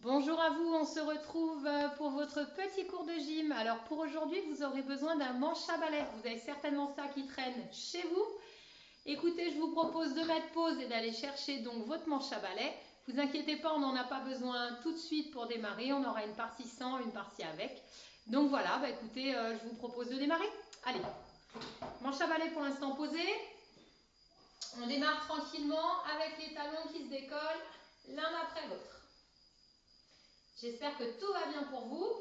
Bonjour à vous, on se retrouve pour votre petit cours de gym. Alors pour aujourd'hui, vous aurez besoin d'un manche à balai. Vous avez certainement ça qui traîne chez vous. Écoutez, je vous propose de mettre pause et d'aller chercher donc votre manche à balai. Vous inquiétez pas, on n'en a pas besoin tout de suite pour démarrer. On aura une partie sans, une partie avec. Donc voilà, écoutez, je vous propose de démarrer. Allez, manche à balai pour l'instant posée. On démarre tranquillement avec les talons qui se décollent l'un après l'autre. J'espère que tout va bien pour vous.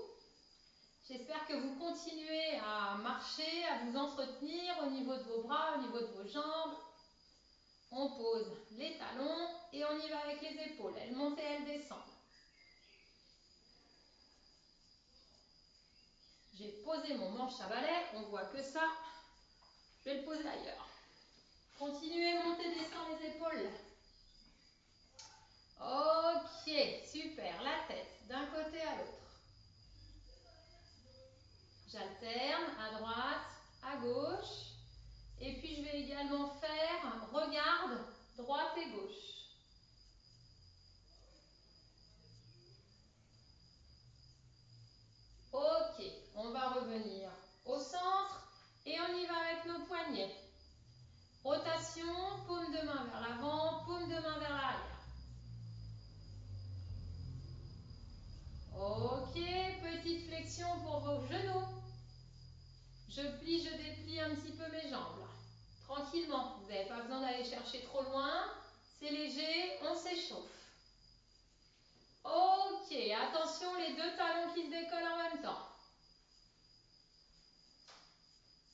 J'espère que vous continuez à marcher, à vous entretenir au niveau de vos bras, au niveau de vos jambes. On pose les talons et on y va avec les épaules. Elles montent et elles descendent. J'ai posé mon manche à balai. On voit que ça. Je vais le poser ailleurs. Continuez, montez, descendez les épaules. Ok, super. La tête d'un côté à l'autre. J'alterne à droite, à gauche. Et puis je vais également faire regarde droite et gauche. Ok, on va revenir au centre et on y va avec nos poignets. Rotation, paume de main vers l'avant, paume de main vers l'arrière. Ok, petite flexion pour vos genoux. Je plie, je déplie un petit peu mes jambes là. Tranquillement, vous n'avez pas besoin d'aller chercher trop loin. C'est léger, on s'échauffe. Ok, attention les deux talons qui se décollent en même temps.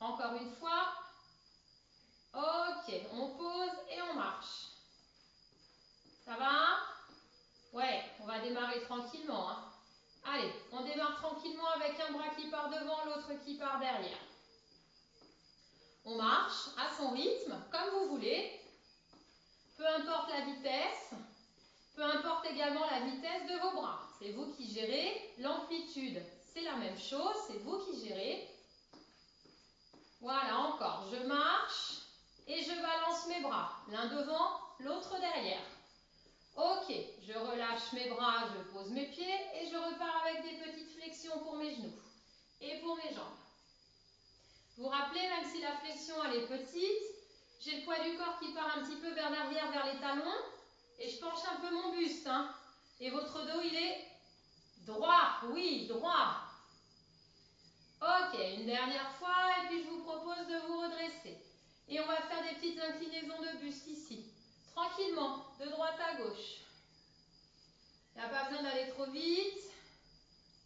Encore une fois. Ok, on pose et on marche. Ça va? Ouais, on va démarrer tranquillement. Hein. Allez, on démarre tranquillement avec un bras qui part devant, l'autre qui part derrière. On marche à son rythme, comme vous voulez. Peu importe la vitesse, peu importe également la vitesse de vos bras. C'est vous qui gérez. L'amplitude, c'est la même chose, c'est vous qui gérez. Voilà, encore. Je marche et je balance mes bras. L'un devant, l'autre derrière. Ok, je relâche mes bras, je pose mes pieds et je repars avec des petites flexions pour mes genoux et pour mes jambes. Vous vous rappelez, même si la flexion elle est petite, j'ai le poids du corps qui part un petit peu vers l'arrière, vers les talons et je penche un peu mon buste. Hein. Et votre dos, il est droit, oui, droit. Ok, une dernière fois et puis je vous propose de vous redresser. Et on va faire des petites inclinaisons de buste ici, tranquillement, de droite à gauche. Il n'y a pas besoin d'aller trop vite.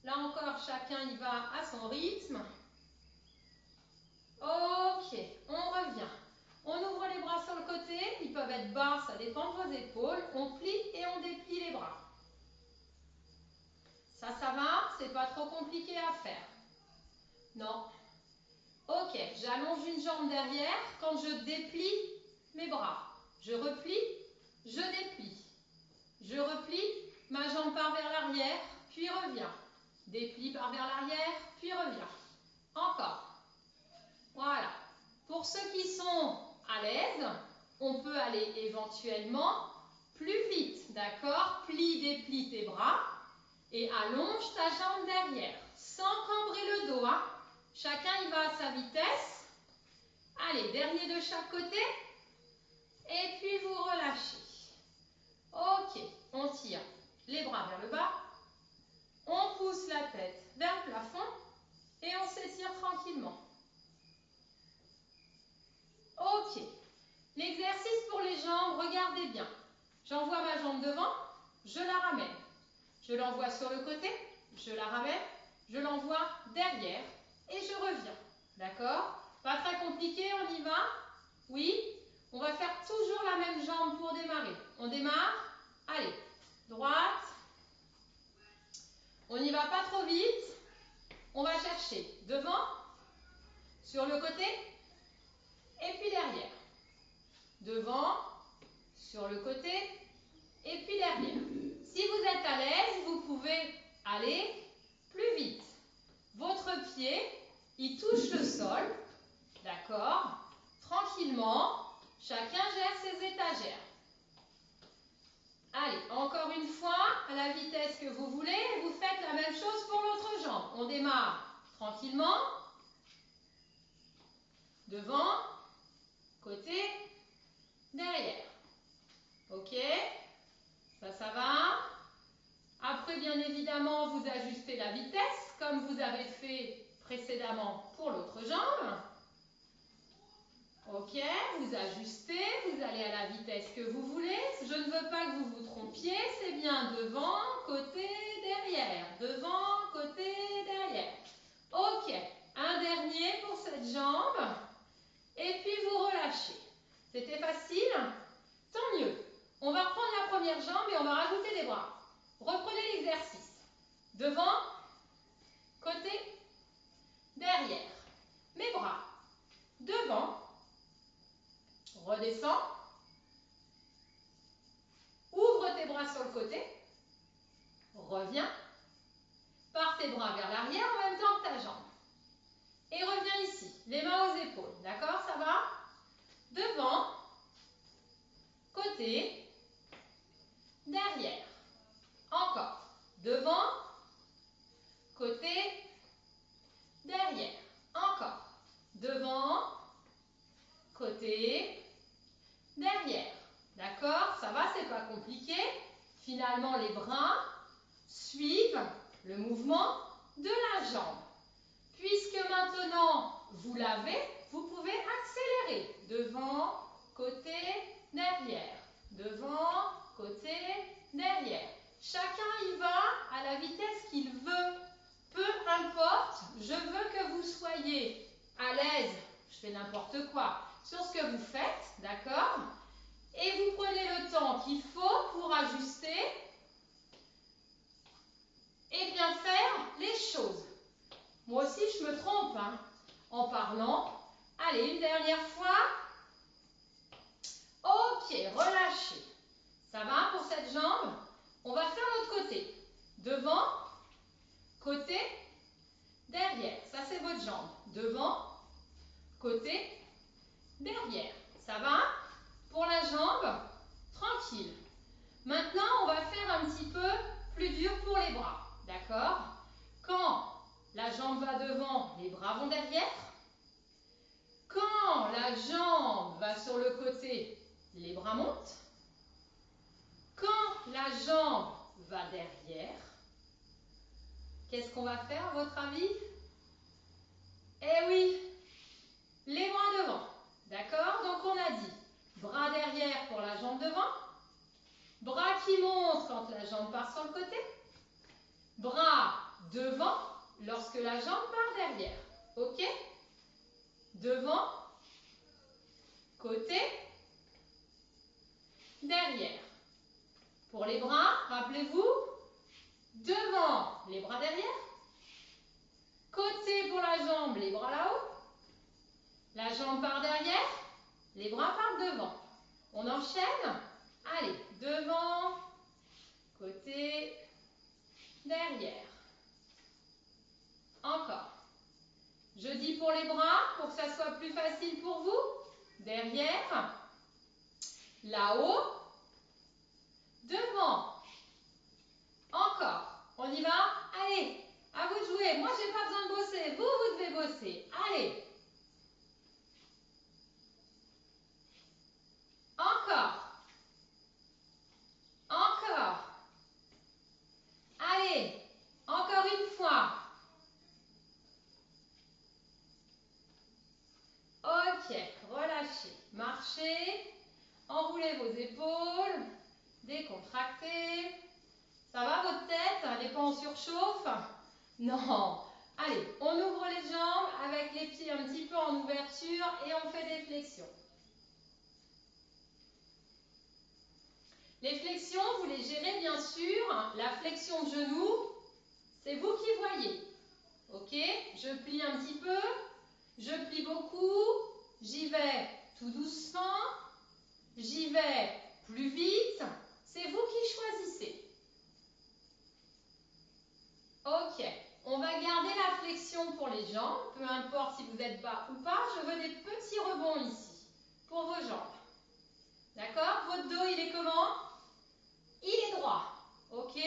Là encore, chacun y va à son rythme. Ok, on revient. On ouvre les bras sur le côté. Ils peuvent être bas, ça dépend de vos épaules. On plie et on déplie les bras. Ça va, c'est pas trop compliqué à faire. Non. Ok, j'allonge une jambe derrière quand je déplie mes bras. Je replie, je déplie. Je replie, ma jambe part vers l'arrière, puis revient. Déplie par vers l'arrière, puis revient. Encore. Voilà. Pour ceux qui sont à l'aise, on peut aller éventuellement plus vite. D'accord? Plie, déplie tes bras et allonge ta jambe derrière. Sans cambrer le dos. Hein? Chacun y va à sa vitesse. Allez, dernier de chaque côté. Et puis vous relâchez. Ok, on tire les bras vers le bas. On pousse la tête vers le plafond et on s'étire tranquillement. Ok. L'exercice pour les jambes, regardez bien. J'envoie ma jambe devant, je la ramène. Je l'envoie sur le côté, je la ramène, je l'envoie derrière et je reviens. D'accord? Pas très compliqué, on y va? Oui? On va faire toujours la même jambe pour démarrer. On démarre. Allez, droite. On n'y va pas trop vite. On va chercher devant, sur le côté et puis derrière. Devant, sur le côté et puis derrière. Si vous êtes à l'aise, vous pouvez aller plus vite. Votre pied, il touche le sol, d'accord? Tranquillement, chacun gère ses étagères. Allez, encore une fois, à la vitesse que vous vous voulez et vous faites la même chose pour l'autre jambe. On démarre tranquillement. Devant, côté, derrière. Ok? Ça va? Après, bien évidemment, vous ajustez la vitesse, comme vous avez fait précédemment pour l'autre jambe. Ok, vous ajustez, vous allez à la vitesse que vous voulez. Je ne veux pas que vous vous trompiez, c'est bien devant, côté, derrière. Devant, côté, derrière. Ok, un dernier pour cette jambe. Et puis vous relâchez. C'était facile? Tant mieux. On va reprendre la première jambe et on va rajouter des bras. Reprenez l'exercice. Devant, côté, derrière. Mes bras. Devant. Redescends. Ouvre tes bras sur le côté. Reviens. Pars tes bras vers l'arrière en même temps que ta jambe. Et reviens ici. Les mains aux épaules. D'accord? Ça va? Devant. Côté. Derrière. Encore. Devant. Côté. Derrière. Encore. Devant. Côté. Derrière. D'accord? Ça va? C'est pas compliqué. Finalement, les bras suivent le mouvement de la jambe. Puisque maintenant, vous l'avez, vous pouvez accélérer. Devant, côté, derrière. Devant, côté, derrière. Chacun y va à la vitesse qu'il veut. Peu importe, je veux que vous soyez à l'aise, je fais n'importe quoi, sur ce que vous faites, d'accord? Et vous prenez le temps qu'il faut pour ajuster et bien faire les choses. Moi aussi, je me trompe hein, en parlant. Allez, une dernière fois. Ok, relâchez. Ça va pour cette jambe? On va faire l'autre côté. Devant, côté, derrière. Ça, c'est votre jambe. Devant, côté, derrière. Ça va? Pour la jambe, tranquille. Maintenant, on va faire un petit peu plus dur pour les bras. D'accord? Quand la jambe va devant, les bras vont derrière. Quand la jambe va sur le côté, les bras montent. Quand la jambe va derrière, qu'est-ce qu'on va faire à votre avis? Eh oui, les bras devant. D'accord? Donc on a dit bras derrière pour la jambe devant. Bras qui montent quand la jambe part sur le côté. Bras devant lorsque la jambe part derrière. Ok? Devant, côté, derrière. Pour les bras, rappelez-vous, devant, les bras derrière. Côté pour la jambe, les bras là-haut. La jambe part derrière, les bras partent devant. On enchaîne. Allez, devant, côté, derrière. Encore. Je dis pour les bras, pour que ça soit plus facile pour vous. Derrière, là-haut, devant. Encore. On y va? Allez, à vous de jouer. Moi, j'ai pas besoin de bosser. Vous, vous devez bosser. Allez. Encore. Encore. Allez. Encore une fois. Ok. Relâchez. Marchez. Enroulez vos épaules. Décontractez. Ça va votre tête? Elle n'est pas en surchauffe? Non. Allez, on ouvre les jambes avec les pieds un petit peu en ouverture et on fait des flexions. Les flexions, vous les gérez bien sûr. La flexion de genou, c'est vous qui voyez. Ok? Je plie un petit peu, je plie beaucoup, j'y vais tout doucement, j'y vais plus vite. C'est vous qui choisissez. Ok, on va garder la flexion pour les jambes, peu importe si vous êtes bas ou pas, je veux des petits rebonds ici, pour vos jambes. D'accord? Votre dos, il est comment? Il est droit. Ok?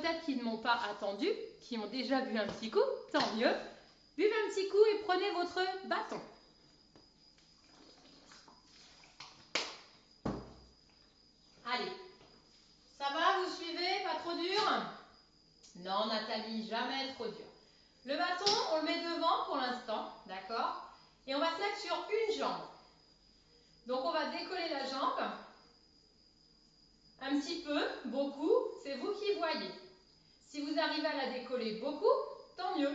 peut-être qui ne m'ont pas attendu, qui ont déjà bu un petit coup, tant mieux. Buvez un petit coup et prenez votre bâton. Allez, ça va, vous suivez? Pas trop dur? Non, Nathalie, jamais trop dur. Le bâton, on le met devant pour l'instant, d'accord? Et on va se mettre sur une jambe. Donc on va décoller la jambe. Un petit peu, beaucoup, c'est vous qui voyez. Si vous arrivez à la décoller beaucoup, tant mieux.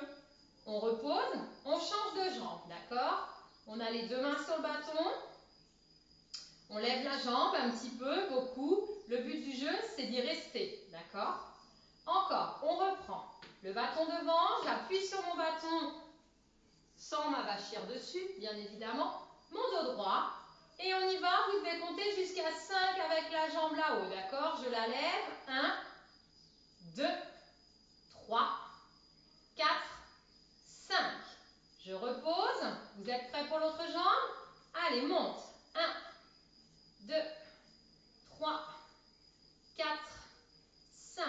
On repose, on change de jambe, d'accord? On a les deux mains sur le bâton. On lève la jambe un petit peu, beaucoup. Le but du jeu, c'est d'y rester, d'accord? Encore, on reprend. Le bâton devant, j'appuie sur mon bâton sans m'abâchir dessus, bien évidemment. Mon dos droit. Et on y va, vous devez compter jusqu'à 5 avec la jambe là-haut, d'accord? Je la lève. 1, 2, 3, 4, 5. Je repose. Vous êtes prêts pour l'autre jambe? Allez, monte. 1, 2, 3, 4, 5.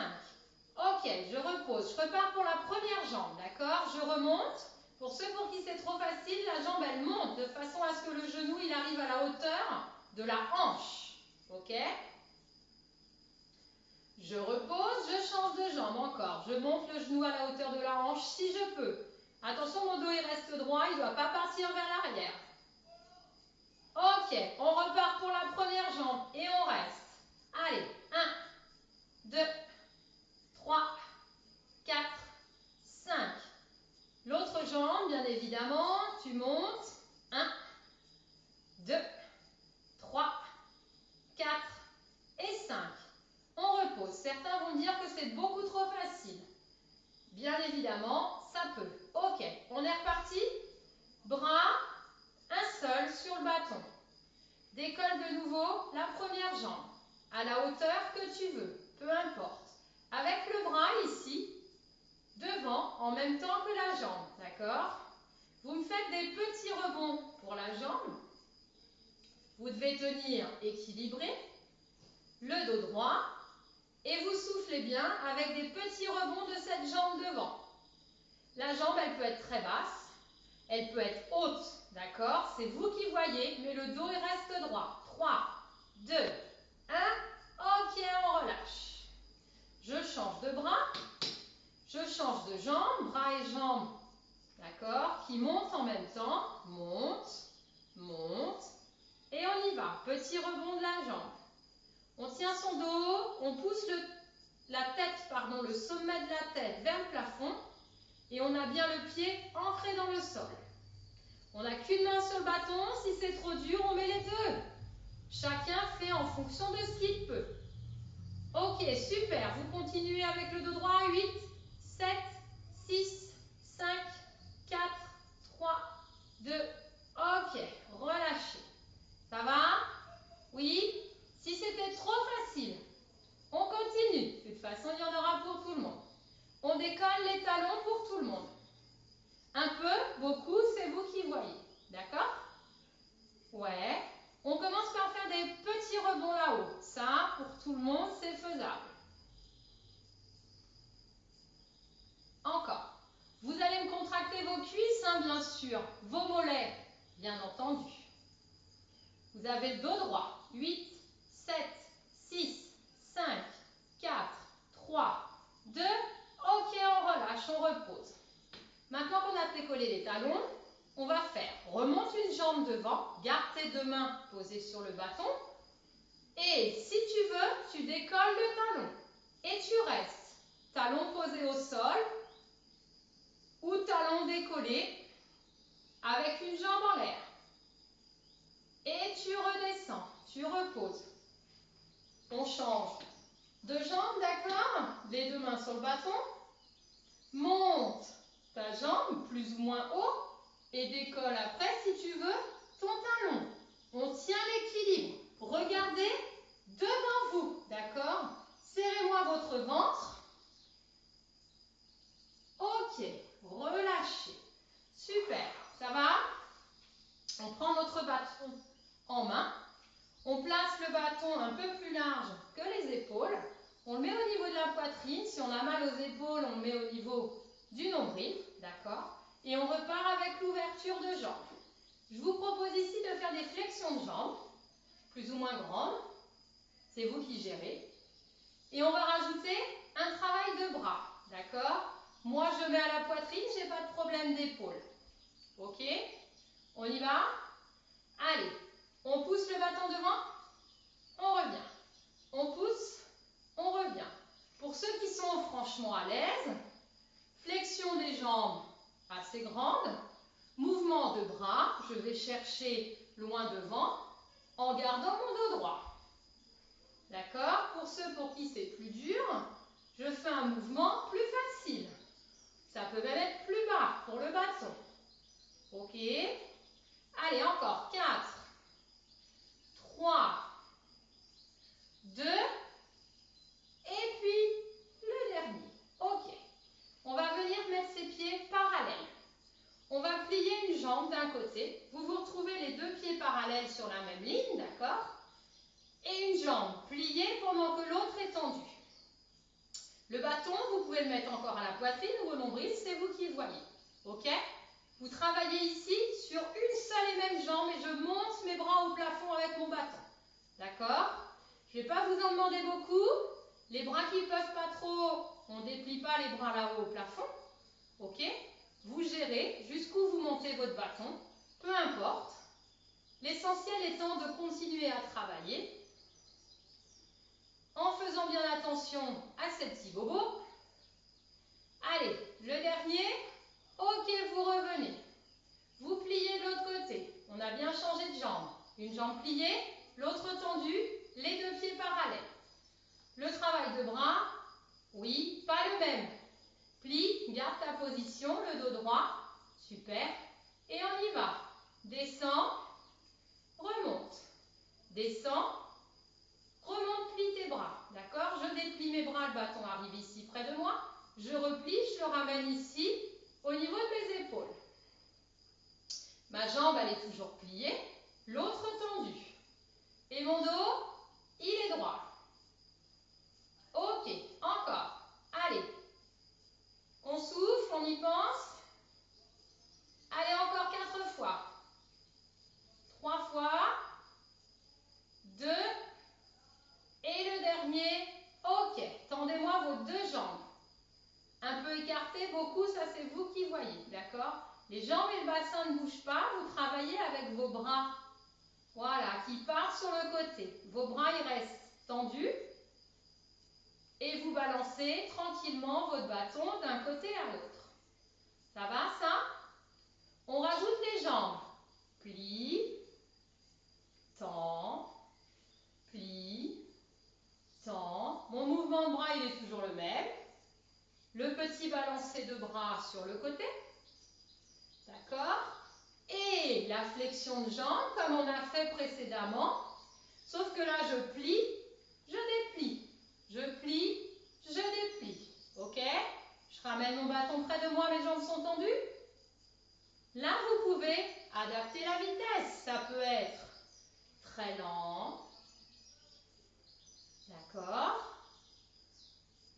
Ok, je repose. Je repars pour la première jambe, d'accord? Je remonte. Pour ceux pour qui c'est trop facile, la jambe, elle monte de façon à ce que le genou, il arrive à la hauteur de la hanche. Ok? Je repose, je change de jambe encore. Je monte le genou à la hauteur de la hanche si je peux. Attention, mon dos, il reste droit, il ne doit pas partir vers l'arrière. Ok, on repart pour la première jambe et on reste. Allez, 1, 2, 3, 4, 5. L'autre jambe, bien évidemment, tu montes. 1, 2, 3, 4 et 5. On repose. Certains vont dire que c'est beaucoup trop facile. Bien évidemment, ça peut. Ok, on est reparti. Bras, un seul sur le bâton. Décolle de nouveau la première jambe, à la hauteur que tu veux, peu importe. Avec le bras ici, devant, en même temps que la jambe, d'accord? Vous me faites des petits rebonds pour la jambe. Vous devez tenir équilibré, le dos droit, et vous soufflez bien avec des petits rebonds de cette jambe devant. La jambe, elle peut être très basse, elle peut être haute, d'accord? C'est vous qui voyez, mais le dos, il reste droit. 3, 2, 1, ok, on relâche. Je change de bras, je change de jambe, bras et jambes, d'accord? Qui montent en même temps, monte, monte, et on y va. Petit rebond de la jambe. On tient son dos, on pousse le sommet de la tête vers le plafond, et on a bien le pied ancré dans le sol. On n'a qu'une main sur le bâton, si c'est trop dur, on met les deux. Chacun fait en fonction de ce qu'il peut. Ok, super, vous continuez avec le dos droit, 8, 7, 6, 5, 4, 3, 2, ok, relâchez. Ça va? Oui? Si c'était trop facile, on continue. De toute façon, il y en aura pour tout le monde. On décolle les talons pour tout le monde. Un peu, beaucoup, c'est vous qui voyez. D'accord? Ouais. On commence par faire des petits rebonds là-haut. Ça, pour tout le monde, c'est faisable. Encore. Vous allez me contracter vos cuisses, hein, bien sûr. Vos mollets, bien entendu. Vous avez le dos droit. 8, 7, 6, 5, 4, 3, 2. Ok, on relâche, on repose. Maintenant qu'on a décollé les talons, on va faire remonte une jambe devant, garde tes deux mains posées sur le bâton. Et si tu veux, tu décolles le talon. Et tu restes. Talon posé au sol ou talon décollé avec une jambe en l'air. Et tu redescends, tu reposes. On change de jambe, d'accord? Les deux mains sur le bâton. Monte ta jambe plus ou moins haut et décolle après, si tu veux, ton talon. On tient l'équilibre. Regardez devant vous, d'accord? Serrez-moi votre ventre. Ok, relâchez. Super, ça va? On prend notre bâton en main. On place le bâton un peu plus large que les épaules. On le met au niveau de la poitrine. Si on a mal aux épaules, on met au niveau du nombril, d'accord? Et on repart avec l'ouverture de jambes. Je vous propose ici de faire des flexions de jambes, plus ou moins grandes. C'est vous qui gérez. Et on va rajouter un travail de bras, d'accord? Moi, je mets à la poitrine, je n'ai pas de problème d'épaule. Ok? On y va? Allez, on pousse le bâton devant, on revient. On pousse, on revient. Pour ceux qui sont franchement à l'aise, flexion des jambes assez grande, mouvement de bras, je vais chercher loin devant en gardant mon dos droit. D'accord? Pour ceux pour qui c'est plus dur, je fais un mouvement plus facile. Ça peut même être plus bas pour le bâton. Ok? Allez, encore. 4, 3, 2, et puis le dernier. Ok. On va venir mettre ses pieds parallèles. On va plier une jambe d'un côté. Vous vous retrouvez les deux pieds parallèles sur la même ligne, d'accord? Et une jambe pliée pendant que l'autre est tendue. Le bâton, vous pouvez le mettre encore à la poitrine ou au nombril, c'est vous qui voyez. Ok? Vous travaillez ici sur une seule et même jambe et je monte mes bras au plafond avec mon bâton. D'accord? Je ne vais pas vous en demander beaucoup. Les bras qui ne peuvent pas trop, on ne déplie pas les bras là-haut au plafond. Ok? Vous gérez jusqu'où vous montez votre bâton, peu importe. L'essentiel étant de continuer à travailler en faisant bien attention à ces petits bobos. Allez, le dernier. Ok, vous revenez. Vous pliez de l'autre côté. On a bien changé de jambe. Une jambe pliée, l'autre tendue, les deux pieds parallèles. Le travail de bras, oui, pas le même. Plie, garde ta position, le dos droit. Super. Et on y va. Descends, remonte. Descends, remonte, plie tes bras. D'accord? Je déplie mes bras, le bâton arrive ici près de moi. Je replie, je le ramène ici, au niveau de mes épaules. Ma jambe, elle est toujours pliée, l'autre tendue. Et mon dos, il est droit. Ok, encore. Allez. On souffle, on y pense. Allez, encore 4 fois. 3 fois. 2. Et le dernier. Ok. Tendez-moi vos deux jambes. Un peu écartées, beaucoup, ça c'est vous qui voyez. D'accord? Les jambes et le bassin ne bougent pas. Vous travaillez avec vos bras. Voilà, qui partent sur le côté. Vos bras, ils restent tendus. Et vous balancez tranquillement votre bâton d'un côté à l'autre. Ça va, ça? On rajoute les jambes. Plie, tend, plie, tend. Mon mouvement de bras, il est toujours le même. Le petit balancé de bras sur le côté. D'accord? Et la flexion de jambes, comme on a fait précédemment. Sauf que là, je plie, je déplie. Je plie, je déplie. Ok? Je ramène mon bâton près de moi, mes jambes sont tendues. Là, vous pouvez adapter la vitesse. Ça peut être très lent. D'accord?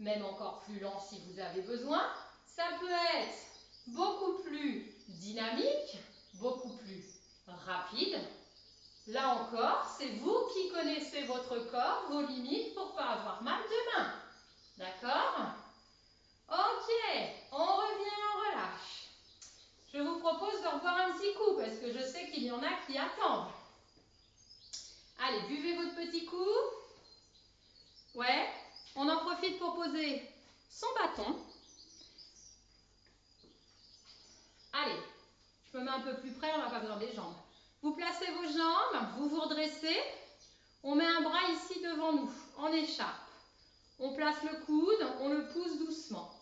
Même encore plus lent si vous avez besoin. Ça peut être beaucoup plus dynamique, beaucoup plus rapide. Là encore, c'est vous qui connaissez votre corps, vos limites pour ne pas avoir mal demain. D'accord? Ok, on revient, on relâche. Je vous propose de revoir un petit coup parce que je sais qu'il y en a qui attendent. Allez, buvez votre petit coup. Ouais, on en profite pour poser son bâton. Allez, je me mets un peu plus près, on n'a pas besoin des jambes. Vous placez vos jambes, vous vous redressez. On met un bras ici devant nous, en écharpe. On place le coude, on le pousse doucement.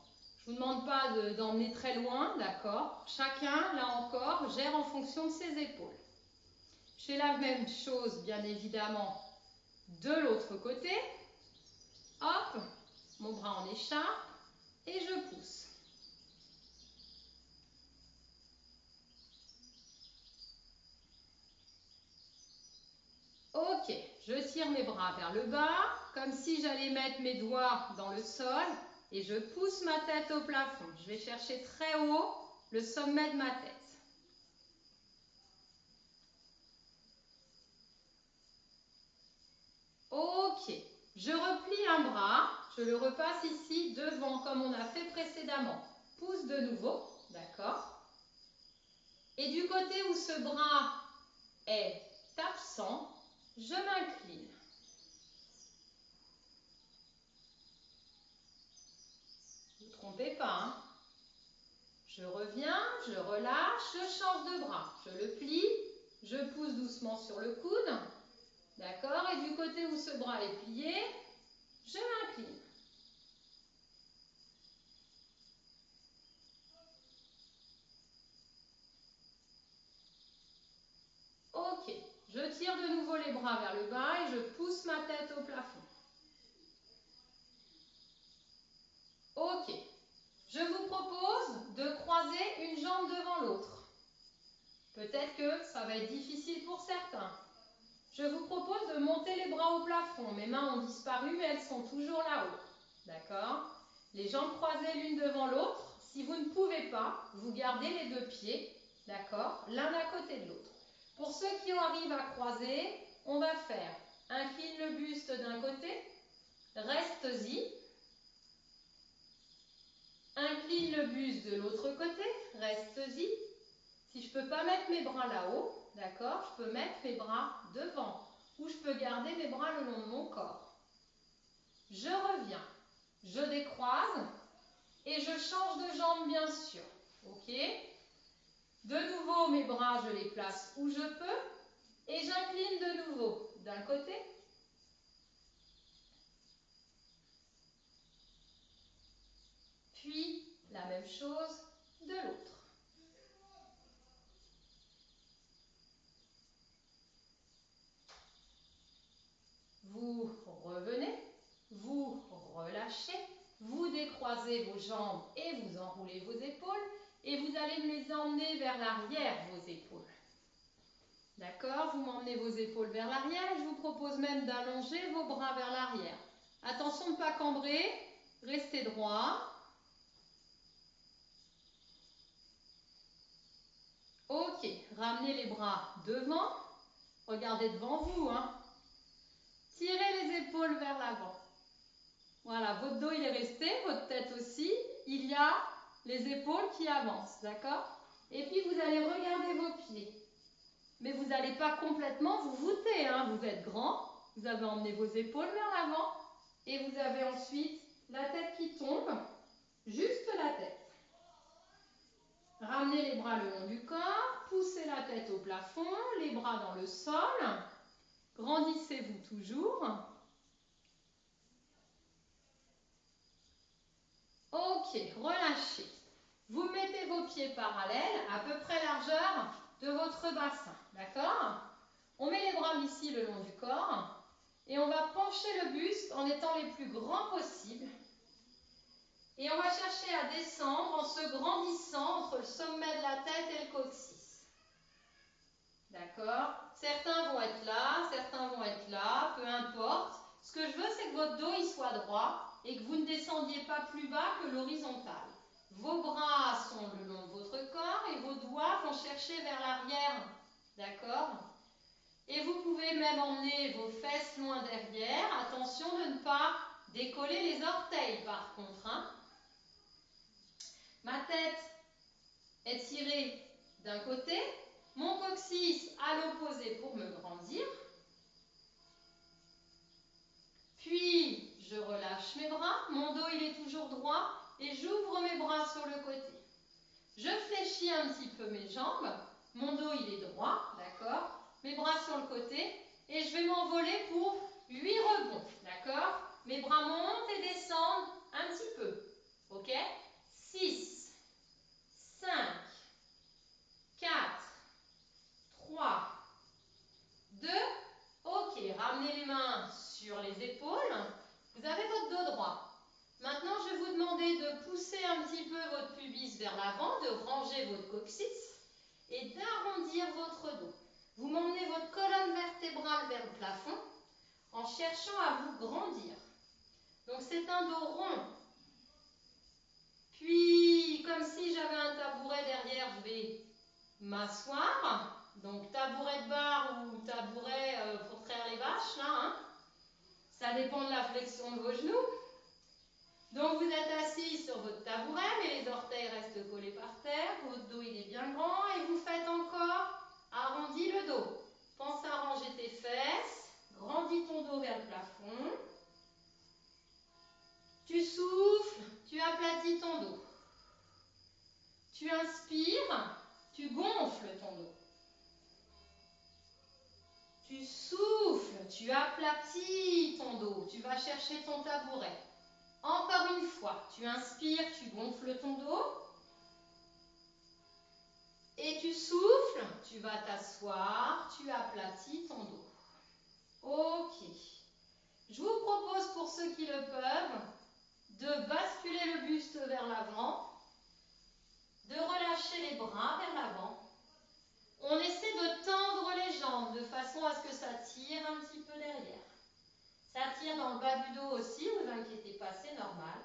Je ne vous demande pas d'emmener très loin, d'accord? Chacun, là encore, gère en fonction de ses épaules. Je fais la même chose, bien évidemment, de l'autre côté. Hop, mon bras en écharpe et je pousse. Ok, Je tire mes bras vers le bas, comme si j'allais mettre mes doigts dans le sol et je pousse ma tête au plafond. Je vais chercher très haut le sommet de ma tête. Ok, je replie un bras, je le repasse ici devant comme on a fait précédemment. Pousse de nouveau, d'accord? Et du côté où ce bras est absent, je m'incline. Ne vous trompez pas, hein? Je reviens, je relâche, je change de bras. Je le plie, je pousse doucement sur le coude. D'accord? Et du côté où ce bras est plié, je m'incline. Ok. Je tire de nouveau les bras vers le bas et je pousse ma tête au plafond. Ok. Je vous propose de croiser une jambe devant l'autre. Peut-être que ça va être difficile pour certains. Je vous propose de monter les bras au plafond. Mes mains ont disparu, mais elles sont toujours là-haut. D'accord? Les jambes croisées l'une devant l'autre. Si vous ne pouvez pas, vous gardez les deux pieds, d'accord? L'un à côté de l'autre. Pour ceux qui arrivent à croiser, on va faire incline le buste d'un côté, reste-y. Incline le buste de l'autre côté, reste-y. Si je ne peux pas mettre mes bras là-haut, d'accord, je peux mettre mes bras devant ou je peux garder mes bras le long de mon corps. Je reviens, je décroise et je change de jambe bien sûr. Ok? De nouveau, mes bras, je les place où je peux et j'incline de nouveau d'un côté. Puis, la même chose de l'autre. Vous revenez, vous relâchez, vous décroisez vos jambes et vous enroulez vos épaules et vous allez me les emmener vers l'arrière, vos épaules. D'accord? Vous m'emmenez vos épaules vers l'arrière et je vous propose même d'allonger vos bras vers l'arrière. Attention de ne pas cambrer, restez droit. Ok, ramenez les bras devant, regardez devant vous, hein. Tirez les épaules vers l'avant. Voilà, votre dos il est resté, votre tête aussi. Il y a les épaules qui avancent, d'accord? Et puis vous allez regarder vos pieds. Mais vous n'allez pas complètement vous voûter, hein. Vous êtes grand, vous avez emmené vos épaules vers l'avant et vous avez ensuite la tête qui tombe, juste la tête. Ramenez les bras le long du corps, poussez la tête au plafond, les bras dans le sol. Grandissez-vous toujours. Ok, relâchez. Vous mettez vos pieds parallèles, à peu près largeur de votre bassin. D'accord? On met les bras ici le long du corps et on va pencher le buste en étant les plus grands possibles. Et on va chercher à descendre en se grandissant entre le sommet de la tête et le coccyx. D'accord? Certains vont être là, certains vont être là, peu importe. Ce que je veux, c'est que votre dos il soit droit et que vous ne descendiez pas plus bas que l'horizontale. Vos bras sont le long de votre corps et vos doigts vont chercher vers l'arrière. D'accord? Et vous pouvez même emmener vos fesses loin derrière. Attention de ne pas décoller les orteils par contre, hein. Ma tête est tirée d'un côté, mon coccyx à l'opposé pour me grandir. Puis, je relâche mes bras, mon dos il est toujours droit et j'ouvre mes bras sur le côté. Je fléchis un petit peu mes jambes, mon dos il est droit, d'accord? Mes bras sur le côté et je vais m'envoler pour 8 rebonds, d'accord? Mes bras montent et descendent un petit peu, ok? 6, 5, 4, 3, 2, ok, ramenez les mains sur les épaules, vous avez votre dos droit. Maintenant, je vais vous demander de pousser un petit peu votre pubis vers l'avant, de ranger votre coccyx et d'arrondir votre dos. Vous m'emmenez votre colonne vertébrale vers le plafond. en cherchant à vous grandir. Donc c'est un dos rond. Puis, comme si j'avais un tabouret derrière, je vais m'asseoir. Donc tabouret de bar ou tabouret pour traire les vaches, là. Hein. Ça dépend de la flexion de vos genoux. Donc vous êtes assis sur votre tabouret, mais les orteils restent collés par terre. Votre dos il est bien grand et vous faites encore arrondi le dos. Pense à ranger tes fesses. Grandis ton dos vers le plafond. Tu souffles, tu aplatis ton dos. Tu inspires, tu gonfles ton dos. Tu souffles, tu aplatis ton dos. Tu vas chercher ton tabouret. Encore une fois, tu inspires, tu gonfles ton dos. Et tu souffles, tu vas t'asseoir, tu aplatis ton dos. Ok. Je vous propose pour ceux qui le peuvent de basculer le buste vers l'avant, de relâcher les bras vers l'avant. On essaie de tendre les jambes de façon à ce que ça tire un petit peu derrière. Ça tire dans le bas du dos aussi, ne vous inquiétez pas, c'est normal.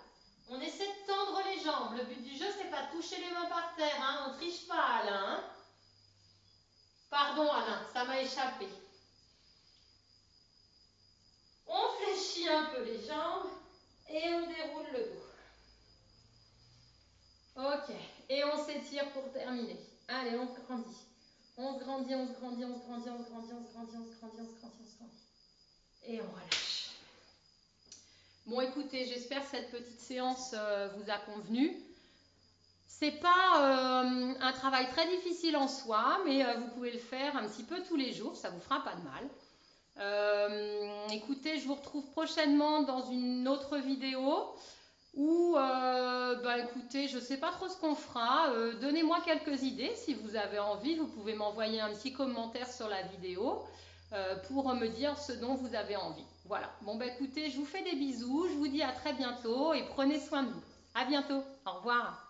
On essaie de tendre les jambes. Le but du jeu, c'est pas de toucher les mains par terre. Hein. On ne triche pas, Alain. Hein. Pardon, Alain, ça m'a échappé. On fléchit un peu les jambes et on déroule le dos. Ok, et on s'étire pour terminer. Allez, on se grandit. On se grandit, on se grandit, on se grandit, on se grandit, on se grandit, on se grandit, on se grandit, on se grandit. Et on relâche. Bon, écoutez, j'espère que cette petite séance vous a convenu. C'est pas un travail très difficile en soi, mais vous pouvez le faire un petit peu tous les jours, ça vous fera pas de mal. Écoutez, je vous retrouve prochainement dans une autre vidéo où, écoutez, je sais pas trop ce qu'on fera. Donnez-moi quelques idées si vous avez envie. Vous pouvez m'envoyer un petit commentaire sur la vidéo pour me dire ce dont vous avez envie. Voilà. Bon, écoutez, je vous fais des bisous. Je vous dis à très bientôt et prenez soin de vous. À bientôt. Au revoir.